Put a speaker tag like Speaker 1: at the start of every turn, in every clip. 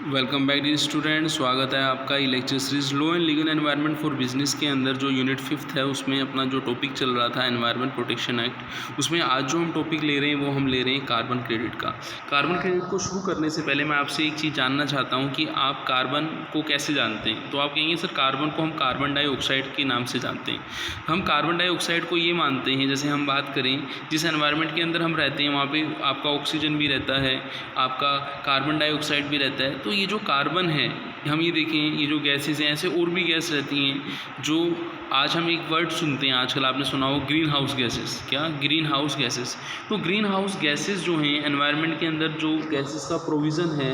Speaker 1: Welcome back dear student. स्वागत है आपका ये lecture series law and legal environment for business के अंदर जो यूनिट 5th है उसमें अपना जो टॉपिक चल रहा था एनवायरनमेंट प्रोटेक्शन एक्ट, उसमें आज जो हम टॉपिक ले रहे हैं वो हम ले रहे हैं कार्बन क्रेडिट का। कार्बन क्रेडिट को शुरू करने से पहले मैं आपसे एक चीज़ जानना चाहता हूँ कि आप कार्बन को कैसे जानते हैं। तो आप कहेंगे सर कार्बन को हम कार्बन डाइऑक्साइड के नाम से जानते हैं। हम कार्बन डाइऑक्साइड को ये मानते हैं, जैसे हम बात करें जिस एनवायरनमेंट के अंदर हम रहते हैं वहाँ पे आपका ऑक्सीजन भी रहता है, आपका कार्बन डाइऑक्साइड भी रहता है। तो ये जो कार्बन है, हम ये देखें ये जो गैसेस हैं, ऐसे और भी गैस रहती हैं जो आज हम एक वर्ड सुनते हैं, आजकल आपने सुना हो ग्रीन हाउस गैसेस। क्या? Green house gases. तो ग्रीन हाउस गैसेस जो हैं एनवायरनमेंट के अंदर जो गैसेस का प्रोविज़न है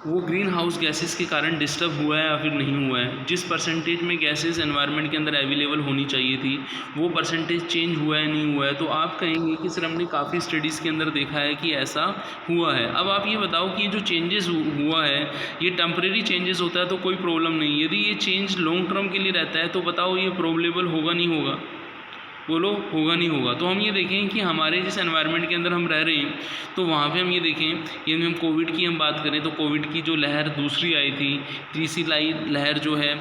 Speaker 1: वो ग्रीन हाउस गैसेस के कारण डिस्टर्ब हुआ है या फिर नहीं हुआ है। जिस परसेंटेज में गैसेस एनवायरनमेंट के अंदर अवेलेबल होनी चाहिए थी वो परसेंटेज चेंज हुआ है नहीं हुआ है। तो आप कहेंगे कि सर हमने काफ़ी स्टडीज़ के अंदर देखा है कि ऐसा हुआ है। अब आप ये बताओ कि ये जो चेंजेस हुआ है ये टेम्परेरी चेंजेस होता है तो कोई प्रॉब्लम नहीं। यदि ये चेंज लॉन्ग टर्म के लिए रहता है तो बताओ ये प्रॉब्लेबल होगा नहीं होगा? बोलो, होगा नहीं होगा? तो हम ये देखें कि हमारे जिस एनवायरनमेंट के अंदर हम रह रहे हैं तो वहाँ पे हम ये देखें, यदि हम कोविड की हम बात करें तो कोविड की जो लहर दूसरी आई थी, तीसरी लहर जो है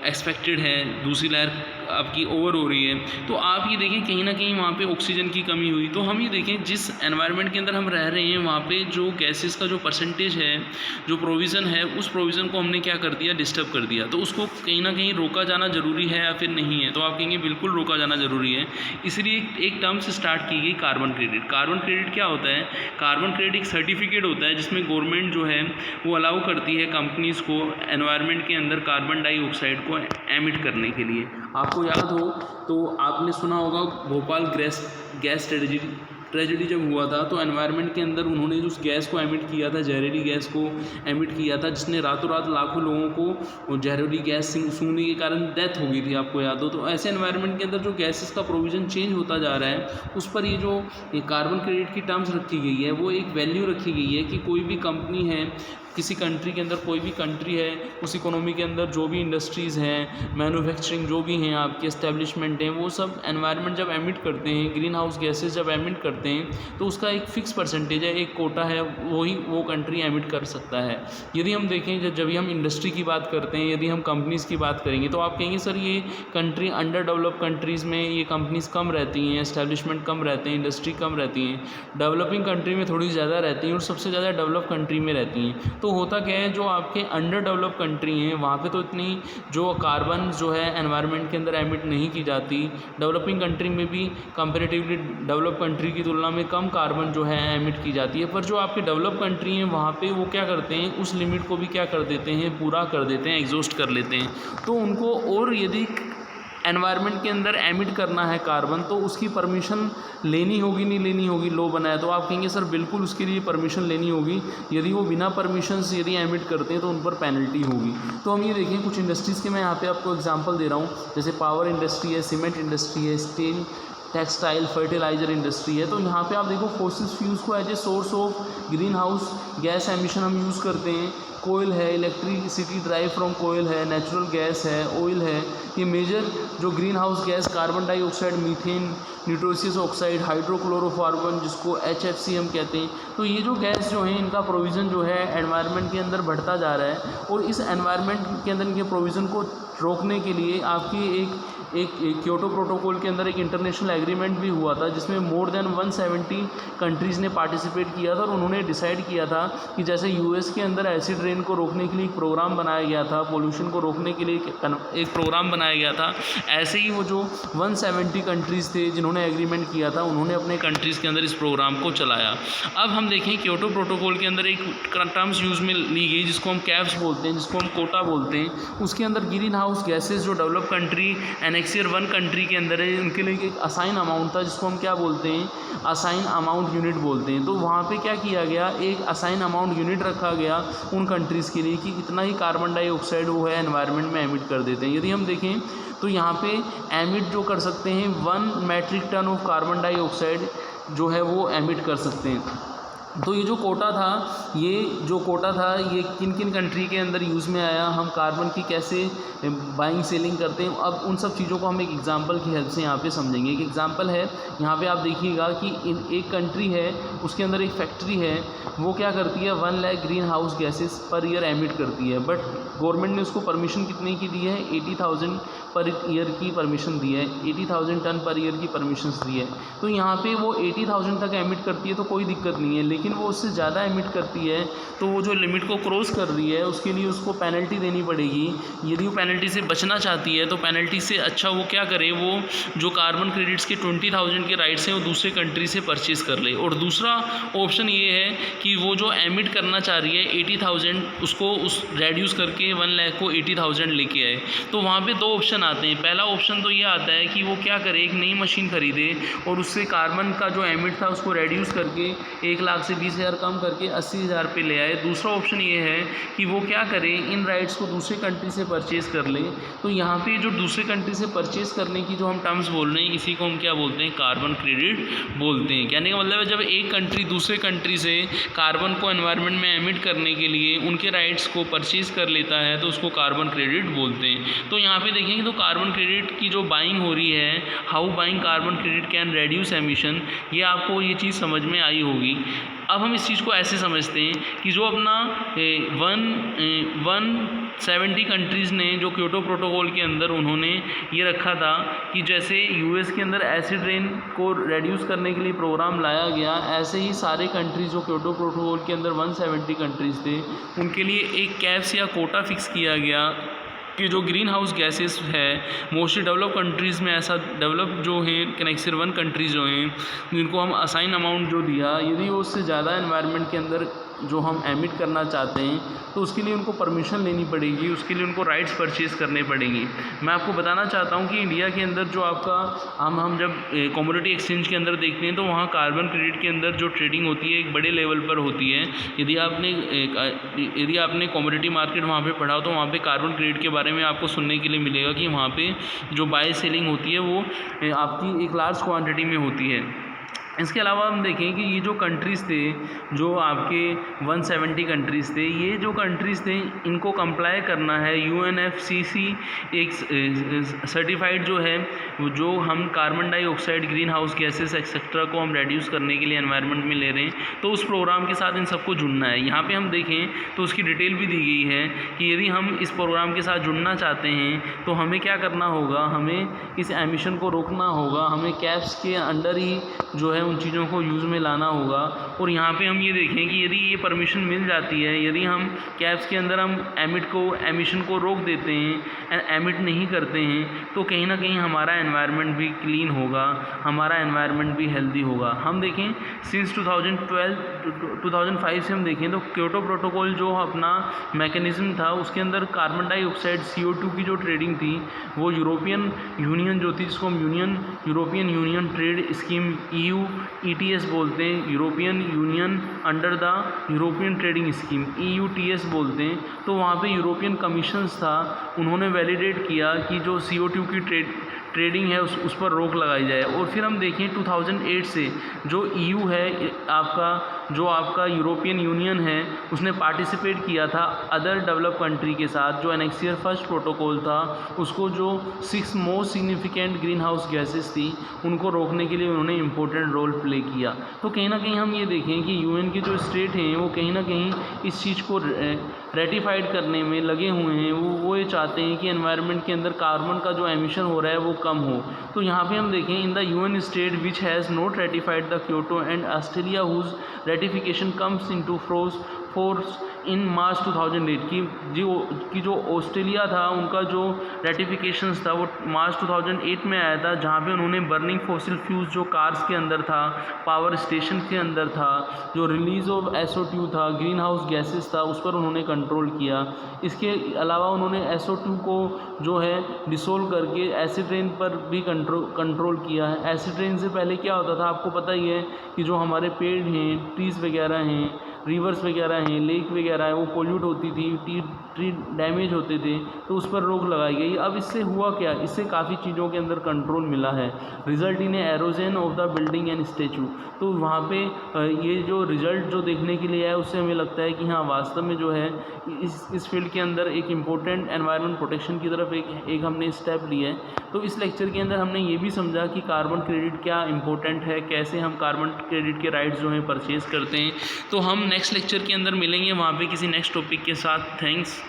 Speaker 1: एक्सपेक्टेड है, दूसरी लहर आपकी ओवर हो रही है। तो आप ये देखें कहीं ना कहीं वहाँ पे ऑक्सीजन की कमी हुई। तो हम ये देखें जिस एनवायरनमेंट के अंदर हम रह रहे हैं वहाँ पे जो गैसेस का जो परसेंटेज है, जो प्रोविज़न है, उस प्रोविज़न को हमने क्या कर दिया, डिस्टर्ब कर दिया। तो उसको कहीं ना कहीं रोका जाना ज़रूरी है या फिर नहीं है? तो आप कहेंगे बिल्कुल रोका जाना ज़रूरी है। इसलिए एक टर्म से स्टार्ट की गई कार्बन क्रेडिट। कार्बन क्रेडिट क्या होता है? कार्बन क्रेडिट एक सर्टिफिकेट होता है जिसमें गवर्नमेंट जो है वो अलाउ करती है कंपनीज़ को एनवायरनमेंट के अंदर कार्बन डाइऑक्साइड को एमिट करने के लिए। आपको याद हो तो आपने सुना होगा भोपाल गैस ट्रेजेडी जब हुआ था तो एनवायरनमेंट के अंदर उन्होंने उस गैस को एमिट किया था, जहरीली गैस को एमिट किया था, जिसने रातों रात लाखों लोगों को जहरीली गैस सूंघने के कारण डेथ हो गई थी, आपको याद हो। तो ऐसे एनवायरनमेंट के अंदर जो गैसेस का प्रोविज़न चेंज होता जा रहा है उस पर ये जो कार्बन क्रेडिट की टर्म्स रखी गई है वो एक वैल्यू रखी गई है कि कोई भी कंपनी है, किसी कंट्री के अंदर कोई भी कंट्री है, उस इकोनॉमी के अंदर जो भी इंडस्ट्रीज़ हैं, मैन्युफैक्चरिंग जो भी हैं, आपके एस्टेब्लिशमेंट हैं, वो सब एनवायरनमेंट जब एमिट करते हैं, ग्रीन हाउस गैसेस जब एमिट करते हैं तो उसका एक फ़िक्स परसेंटेज है, एक कोटा है, वही वो कंट्री एमिट कर सकता है। यदि हम देखें जब भी हम इंडस्ट्री की बात करते हैं, यदि हम कंपनीज़ की बात करेंगे तो आप कहेंगे सर ये कंट्री अंडर डेवलप कंट्रीज़ में ये कंपनीज़ कम रहती हैं, एस्टेब्लिशमेंट कम रहते हैं, इंडस्ट्री कम रहती हैं, डेवलपिंग कंट्री में थोड़ी ज़्यादा रहती हैं और सबसे ज़्यादा डेवलप कंट्री में रहती हैं। तो होता क्या है, जो आपके अंडर डेवलप कंट्री हैं वहाँ पे तो इतनी जो कार्बन जो है एनवायरनमेंट के अंदर एमिट नहीं की जाती। डेवलपिंग कंट्री में भी कंपैरेटिवली डेवलप कंट्री की तुलना में कम कार्बन जो है एमिट की जाती है। पर जो आपके डेवलप कंट्री हैं वहाँ पे वो क्या करते हैं, उस लिमिट को भी क्या कर देते हैं, पूरा कर देते हैं, एग्जॉस्ट कर लेते हैं। तो उनको और यदि एनवायरनमेंट के अंदर एमिट करना है कार्बन तो उसकी परमिशन लेनी होगी नहीं लेनी होगी? लो बनाया तो आप कहेंगे सर बिल्कुल उसके लिए परमिशन लेनी होगी। यदि वो बिना परमिशन से यदि एमिट करते हैं तो उन पर पेनल्टी होगी। तो हम ये देखें कुछ इंडस्ट्रीज़ के मैं यहाँ पे आपको एग्जांपल दे रहा हूँ, जैसे पावर इंडस्ट्री है, सीमेंट इंडस्ट्री है, स्टील, टेक्सटाइल, फर्टिलाइज़र इंडस्ट्री है। तो यहाँ पे आप देखो फॉसिल फ्यूल्स को as a source of green house gas emission हम यूज़ करते हैं। कोयल है, इलेक्ट्रिसिटी ड्राइव फ्रॉम कोयल है, नेचुरल गैस है, ऑयल है। ये मेजर जो green house gas carbon dioxide, methane, nitrous oxide, hydrochlorofluorocarbon जिसको HFC हम कहते हैं। तो ये जो गैस जो है इनका प्रोविज़न जो है एनवायरनमेंट के अंदर बढ़ता जा रहा है और इस एनवायरनमेंट के अंदर इनके प्रोविज़न को रोकने के लिए आपकी एक क्योटो प्रोटोकॉल के अंदर एक इंटरनेशनल एग्रीमेंट भी हुआ था जिसमें मोर देन 170 कंट्रीज़ ने पार्टिसिपेट किया था और उन्होंने डिसाइड किया था कि जैसे यूएस के अंदर एसिड रेन को रोकने के लिए एक प्रोग्राम बनाया गया था, पोल्यूशन को रोकने के लिए एक प्रोग्राम बनाया गया था, ऐसे ही वो जो 170 कंट्रीज़ थे जिन्होंने एग्रीमेंट किया था उन्होंने अपने कंट्रीज़ के अंदर इस प्रोग्राम को चलाया। अब हम देखें क्योटो प्रोटोकॉल के अंदर एक टर्म्स यूज़ में ली गई जिसको हम कैप्स बोलते हैं, जिसको हम कोटा बोलते हैं। उसके अंदर ग्रीन हाउस गैसेज जो डेवलप कंट्री एनेक्सियर 1 कंट्री के अंदर है उनके लिए एक असाइन अमाउंट था जिसको हम क्या बोलते हैं, असाइन अमाउंट यूनिट बोलते हैं। तो वहाँ पे क्या किया गया, एक असाइन अमाउंट यूनिट रखा गया उन कंट्रीज़ के लिए कि इतना ही कार्बन डाइऑक्साइड वो है एनवायरनमेंट में एमिट कर देते हैं। यदि हम देखें तो यहाँ पे एमिट जो कर सकते हैं 1 metric tonne of carbon dioxide जो है वो एमिट कर सकते हैं। तो ये जो कोटा था ये किन किन कंट्री के अंदर यूज़ में आया, हम कार्बन की कैसे बाइंग सेलिंग करते हैं, अब उन सब चीज़ों को हम एक एग्जांपल की हेल्प से यहाँ पे समझेंगे। एक एग्जांपल है, यहाँ पे आप देखिएगा कि एक कंट्री है, उसके अंदर एक फैक्ट्री है, वो क्या करती है 1 lakh green house gases per year emit करती है, बट गवर्नमेंट ने उसको परमिशन कितने की दी है, 80,000 पर ईयर की परमिशन दी है, 80,000 टन पर ईयर की परमिशन दी है। तो यहाँ पे वो 80,000 तक एमिट करती है तो कोई दिक्कत नहीं है, लेकिन वो उससे ज़्यादा एमिट करती है तो वो जो लिमिट को क्रॉस कर रही है उसके लिए उसको पेनल्टी देनी पड़ेगी। यदि वो पेनल्टी से बचना चाहती है तो पेनल्टी से अच्छा वो क्या करे, वो जो कार्बन क्रेडिट्स के 20,000 के राइट्स हैं वो दूसरे कंट्री से परचेज़ कर ले। और दूसरा ऑप्शन ये है कि वो जो एमिट करना चाह रही है 80,000 उसको उस रेड्यूस करके 1 लाख को 80,000 लेके आए। तो वहाँ पे दो ऑप्शन आते हैं। पहला ऑप्शन तो ये आता है कि वो क्या करे, एक नई मशीन खरीदे और उससे कार्बन का जो एमिट था उसको रेड्यूस करके 1 लाख से 20,000 कम करके 80,000 पे ले आए। दूसरा ऑप्शन ये है कि वो क्या करे, इन राइट्स को दूसरे कंट्री से परचेज़ कर ले। तो यहाँ पे जो दूसरे कंट्री से परचेज़ करने की जो हम टर्म्स बोल रहे हैं, इसी को हम क्या बोलते हैं, कार्बन क्रेडिट बोलते हैं। कहने का मतलब है जब एक कंट्री दूसरे कंट्री से कार्बन को एनवायरनमेंट में एमिट करने के लिए उनके राइट्स को परचेज़ कर लेता है तो उसको कार्बन क्रेडिट बोलते हैं। तो यहाँ पे देखेंगे तो कार्बन क्रेडिट की जो बाइंग हो रही है, how buying carbon credit can reduce emission, ये आपको ये चीज़ समझ में आई होगी। अब हम इस चीज़ को ऐसे समझते हैं कि जो अपना 170 कंट्रीज़ ने जो क्योटो प्रोटोकॉल के अंदर उन्होंने ये रखा था कि जैसे यूएस के अंदर एसिड रेन को रेड्यूस करने के लिए प्रोग्राम लाया गया, ऐसे ही सारे कंट्रीज़ जो क्योटो प्रोटोकॉल के अंदर 170 कंट्रीज़ थे उनके लिए एक कैप्स या कोटा फिक्स किया गया कि जो ग्रीन हाउस गैसेस है मोस्टली डेवलप कंट्रीज़ में, ऐसा डेवलप जो हैं कनेक्शन 1 कंट्रीज़ जो हैं जिनको हम असाइन अमाउंट जो दिया, यदि वो उससे ज़्यादा एनवायरनमेंट के अंदर जो हम एमिट करना चाहते हैं तो उसके लिए उनको परमिशन लेनी पड़ेगी, उसके लिए उनको राइट्स परचेज़ करने पड़ेंगी। मैं आपको बताना चाहता हूँ कि इंडिया के अंदर जो आपका हम जब कमोडिटी एक्सचेंज के अंदर देखते हैं तो वहाँ कार्बन क्रेडिट के अंदर जो ट्रेडिंग होती है एक बड़े लेवल पर होती है। यदि आपने कमोडिटी मार्केट वहाँ पे पढ़ा हो तो वहाँ पे कार्बन क्रेडिट के बारे में आपको सुनने के लिए मिलेगा कि वहाँ पे जो बाय सेलिंग होती है वो आपकी एक लार्ज क्वांटिटी में होती है। इसके अलावा हम देखें कि ये जो कंट्रीज़ थे, जो आपके 170 कंट्रीज़ थे, ये जो कंट्रीज़ थे इनको कंप्लाई करना है UNFCCC एक सर्टिफाइड जो है, जो हम carbon dioxide, green house gases etcetera को हम रेड्यूस करने के लिए एनवायरनमेंट में ले रहे हैं, तो उस प्रोग्राम के साथ इन सबको जुड़ना है। यहाँ पे हम देखें तो उसकी डिटेल भी दी गई है कि यदि हम इस प्रोग्राम के साथ जुड़ना चाहते हैं तो हमें क्या करना होगा, हमें इस एमिशन को रोकना होगा, हमें कैप्स के अंडर ही जो है उन चीज़ों को यूज़ में लाना होगा। और यहाँ पे हम ये देखें कि यदि ये परमिशन मिल जाती है, यदि हम कैप्स के अंदर हम एमिशन को रोक देते हैं, एमिट नहीं करते हैं, तो कहीं ना कहीं हमारा एनवायरनमेंट भी क्लीन होगा, हमारा एनवायरनमेंट भी हेल्दी होगा। हम देखें सिंस 2005 से हम देखें तो क्योटो प्रोटोकॉल जो अपना मैकेनिज़्म था उसके अंदर कार्बन डाइऑक्साइड CO2 की जो ट्रेडिंग थी वो यूरोपियन यूनियन जो थी, जिसको हम European union trade scheme EU ETS बोलते हैं, European union under the European trading scheme EUTS बोलते हैं। तो वहाँ पे यूरोपियन कमीशंस था, उन्होंने वैलिडेट किया कि जो CO2 की ट्रेडिंग है उस पर रोक लगाई जाए। और फिर हम देखें 2008 से जो EU है आपका यूरोपियन यूनियन है, उसने पार्टिसिपेट किया था अदर डेवलप कंट्री के साथ, जो एनेक्सियर फर्स्ट प्रोटोकॉल था उसको, जो 6 most significant green house gases थी उनको रोकने के लिए उन्होंने इम्पोर्टेंट रोल प्ले किया। तो कहीं ना कहीं हम ये देखें कि UN के जो स्टेट हैं वो कहीं ना कहीं इस चीज़ को रेटिफाइड करने में लगे हुए हैं। वो ये चाहते हैं कि एनवायरनमेंट के अंदर कार्बन का जो एमिशन हो रहा है वो कम हो। तो यहाँ पे हम देखें in the UN state which has not ratified the Kyoto and Australia whose ratification comes into force in March 2008 की जो ऑस्ट्रेलिया था उनका जो रेटिफिकेशंस था वो मार्च 2008 में आया था, जहाँ पे उन्होंने बर्निंग फॉसिल फ्यूल्स जो कार्स के अंदर था, पावर स्टेशन के अंदर था, जो रिलीज़ ऑफ SO2 था, ग्रीन हाउस गैसेस था, उस पर उन्होंने कंट्रोल किया। इसके अलावा उन्होंने SO2 को जो है डिसोल्व करके एसिड रेन पर भी कंट्रोल किया है। एसिड रेन से पहले क्या होता था आपको पता ही है कि जो हमारे पेड़ हैं, ट्रीज़ वगैरह हैं, रिवर्स वगैरह हैं, लेक वगैरह है, वो पोल्यूट होती थी, ट्री डैमेज होते थे, तो उस पर रोक लगाई गई। अब इससे हुआ क्या, इससे काफ़ी चीज़ों के अंदर कंट्रोल मिला है। Result in halogen of the building and statue, तो वहाँ पे ये जो रिज़ल्ट जो देखने के लिए है उससे हमें लगता है कि हाँ वास्तव में जो है इस फील्ड के अंदर एक इम्पोर्टेंट एनवायरनमेंट प्रोटेक्शन की तरफ एक हमने स्टेप लिया है। तो इस लेक्चर के अंदर हमने ये भी समझा कि कार्बन क्रेडिट क्या इंपॉर्टेंट है, कैसे हम कार्बन क्रेडिट के राइट्स जो हैं परचेज़ करते हैं। तो हम नेक्स्ट लेक्चर के अंदर मिलेंगे वहाँ पे किसी नेक्स्ट टॉपिक के साथ। थैंक्स।